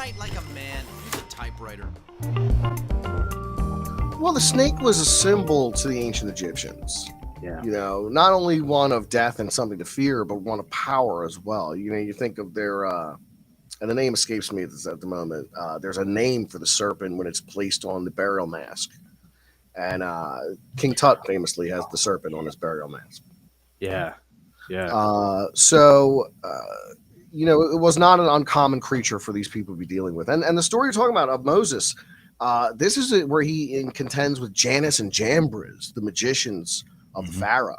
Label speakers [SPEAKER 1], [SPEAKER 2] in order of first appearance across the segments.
[SPEAKER 1] Write like a man. Use a typewriter.
[SPEAKER 2] Well, the snake was a symbol to the ancient Egyptians.
[SPEAKER 3] Yeah.
[SPEAKER 2] You know, not only one of death and something to fear, but one of power as well. You know, you think of their, and the name escapes me at the moment. There's a name for the serpent when it's placed on the burial mask. And King Tut famously has the serpent on his burial mask.
[SPEAKER 3] Yeah. Yeah.
[SPEAKER 2] You know, it was not an uncommon creature for these people to be dealing with. And the story you're talking about of Moses, this is where he contends with Jannes and Jambres, the magicians of the Pharaoh.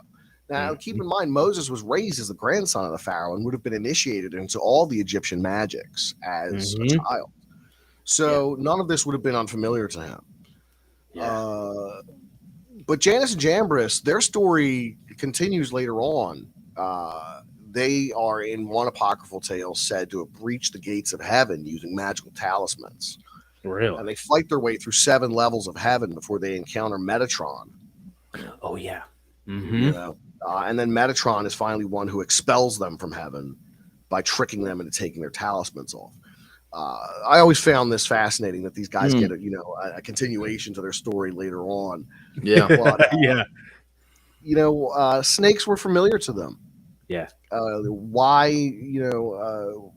[SPEAKER 2] Now, keep in mind, Moses was raised as the grandson of the Pharaoh and would have been initiated into all the Egyptian magics as a child. So none of this would have been unfamiliar to him.
[SPEAKER 3] Yeah.
[SPEAKER 2] But Jannes and Jambres, their story continues later on. They are in one apocryphal tale said to have breached the gates of heaven using magical talismans.
[SPEAKER 3] Really?
[SPEAKER 2] And they fight their way through 7 levels of heaven before they encounter Metatron.
[SPEAKER 3] Oh, yeah.
[SPEAKER 2] You know? And then Metatron is finally one who expels them from heaven by tricking them into taking their talismans off. I always found this fascinating that these guys get a continuation to their story later on.
[SPEAKER 4] Yeah.
[SPEAKER 2] But,
[SPEAKER 3] Yeah.
[SPEAKER 2] You know, snakes were familiar to them.
[SPEAKER 3] Yeah.
[SPEAKER 2] Why,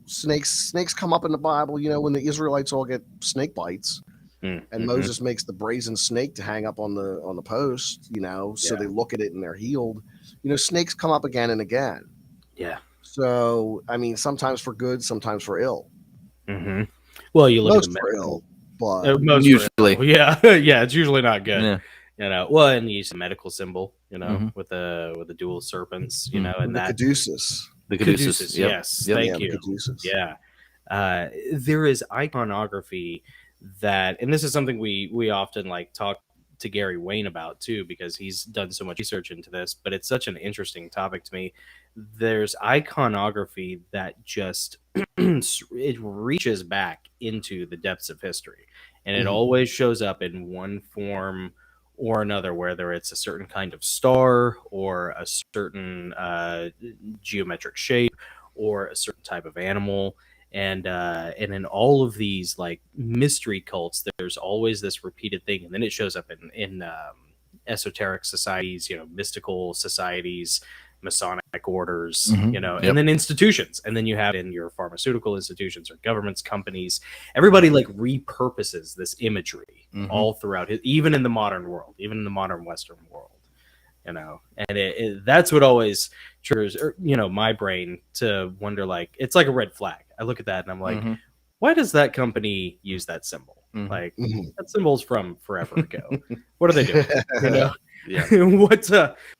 [SPEAKER 2] snakes come up in the Bible, when the Israelites all get snake bites. And Moses makes the brazen snake to hang up on the post, so they look at it and they're healed. Snakes come up again and again.
[SPEAKER 3] Yeah.
[SPEAKER 2] So, I mean, sometimes for good, sometimes for ill.
[SPEAKER 3] Well, you look
[SPEAKER 2] Most
[SPEAKER 3] at the
[SPEAKER 2] for ill, but
[SPEAKER 3] most
[SPEAKER 4] usually.
[SPEAKER 3] for ill. Yeah, it's usually not good.
[SPEAKER 4] Yeah.
[SPEAKER 3] Well, and you use a medical symbol, with the dual serpents, and
[SPEAKER 2] the
[SPEAKER 3] that
[SPEAKER 2] caduceus.
[SPEAKER 4] The
[SPEAKER 3] caduceus.
[SPEAKER 4] Yep.
[SPEAKER 3] Yes,
[SPEAKER 4] Yep.
[SPEAKER 3] thank you.
[SPEAKER 2] Caduceus.
[SPEAKER 3] Yeah. There is iconography that, and this is something we often talk to Gary Wayne about too, because he's done so much research into this, but it's such an interesting topic to me. There's iconography that just it reaches back into the depths of history, and it always shows up in one form or another, whether it's a certain kind of star or a certain geometric shape or a certain type of animal. And in all of these mystery cults, there's always this repeated thing, and then it shows up in esoteric societies, mystical societies, Masonic orders, and then institutions, and then you have in your pharmaceutical institutions or governments, companies. Everybody repurposes this imagery all throughout, even in the modern world, even in the modern Western world. And that's what always triggers, my brain to wonder, it's like a red flag. I look at that and I'm like, why does that company use that symbol? That symbol's from forever ago. What are they doing?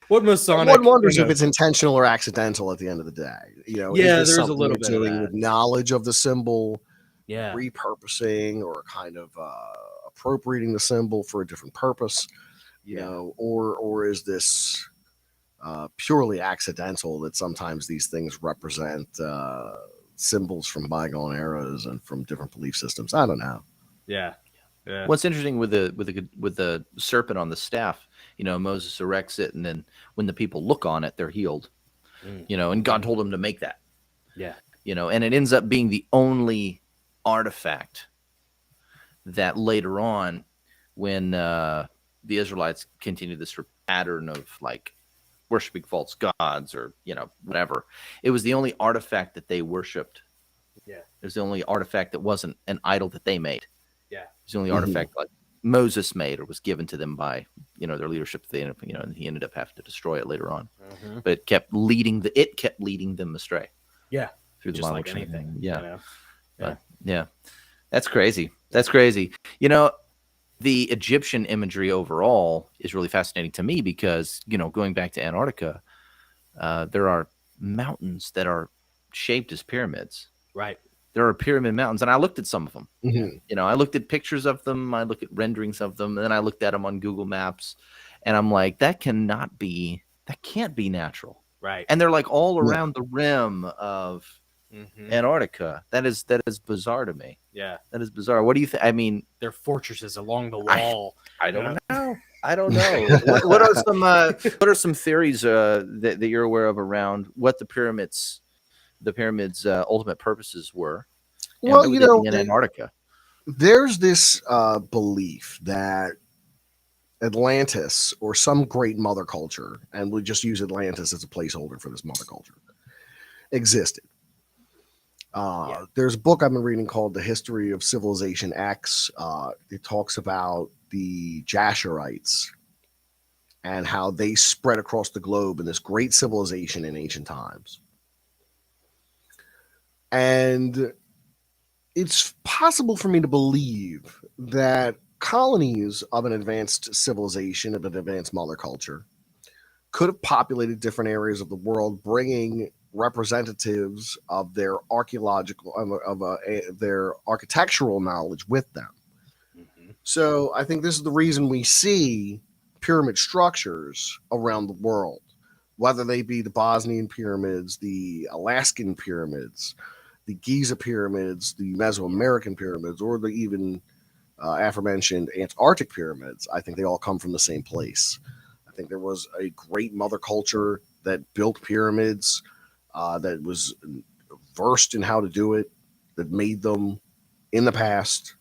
[SPEAKER 3] What Masonic?
[SPEAKER 2] One wonders if it's intentional or accidental at the end of the day.
[SPEAKER 3] There's a little bit
[SPEAKER 2] doing
[SPEAKER 3] of that.
[SPEAKER 2] with knowledge of the symbol,
[SPEAKER 3] Yeah.
[SPEAKER 2] repurposing or kind of appropriating the symbol for a different purpose. Or is this purely accidental that sometimes these things represent symbols from bygone eras and from different belief systems? I don't know.
[SPEAKER 3] Yeah.
[SPEAKER 4] What's interesting with the serpent on the staff, Moses erects it, and then when the people look on it, they're healed. And God told him to make that.
[SPEAKER 3] Yeah.
[SPEAKER 4] And it ends up being the only artifact that later on, when the Israelites continue this pattern of worshiping false gods or whatever, it was the only artifact that they worshipped.
[SPEAKER 3] Yeah. It
[SPEAKER 4] was the only artifact that wasn't an idol that they made.
[SPEAKER 3] Yeah.
[SPEAKER 4] It was the only artifact Moses made or was given to them by their leadership. They ended up, and he ended up having to destroy it later on. But it kept leading them astray.
[SPEAKER 3] Yeah.
[SPEAKER 4] Through the
[SPEAKER 3] just
[SPEAKER 4] model
[SPEAKER 3] anything.
[SPEAKER 4] Yeah.
[SPEAKER 3] Yeah.
[SPEAKER 4] Yeah. That's crazy. The Egyptian imagery overall is really fascinating to me because, going back to Antarctica, there are mountains that are shaped as pyramids.
[SPEAKER 3] Right.
[SPEAKER 4] There are pyramid mountains, and I looked at some of them. I looked at pictures of them. I looked at renderings of them, and then I looked at them on Google Maps, and I'm like, that can't be natural.
[SPEAKER 3] Right.
[SPEAKER 4] And they're all around the rim of Antarctica. That is bizarre to me.
[SPEAKER 3] Yeah.
[SPEAKER 4] That is bizarre. What do you think? I mean,
[SPEAKER 3] they're fortresses along the wall.
[SPEAKER 4] I don't know. I don't know. What are some theories that you're aware of around what the pyramids' ultimate purposes were?
[SPEAKER 2] Well,
[SPEAKER 4] and
[SPEAKER 2] you
[SPEAKER 4] with it
[SPEAKER 2] know,
[SPEAKER 4] being Antarctica.
[SPEAKER 2] there's this belief that Atlantis or some great mother culture, and we just use Atlantis as a placeholder for this mother culture, existed. There's a book I've been reading called The History of Civilization X. It talks about the Jasharites and how they spread across the globe in this great civilization in ancient times. And it's possible for me to believe that colonies of an advanced civilization, of an advanced mother culture, could have populated different areas of the world, bringing representatives of their archaeological, their architectural knowledge with them.
[SPEAKER 3] Mhm.
[SPEAKER 2] So I think this is the reason we see pyramid structures around the world, whether they be the Bosnian pyramids, the Alaskan pyramids, the Giza pyramids, the Mesoamerican pyramids, or the even aforementioned Antarctic pyramids. I think they all come from the same place. I think there was a great mother culture that built pyramids, that was versed in how to do it, that made them in the past.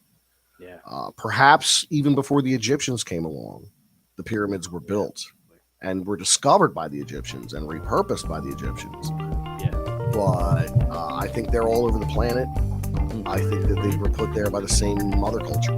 [SPEAKER 3] Yeah.
[SPEAKER 2] Perhaps even before the Egyptians came along, the pyramids were built and were discovered by the Egyptians and repurposed by the Egyptians.
[SPEAKER 3] Yeah.
[SPEAKER 2] But I think they're all over the planet. I think that they were put there by the same mother culture.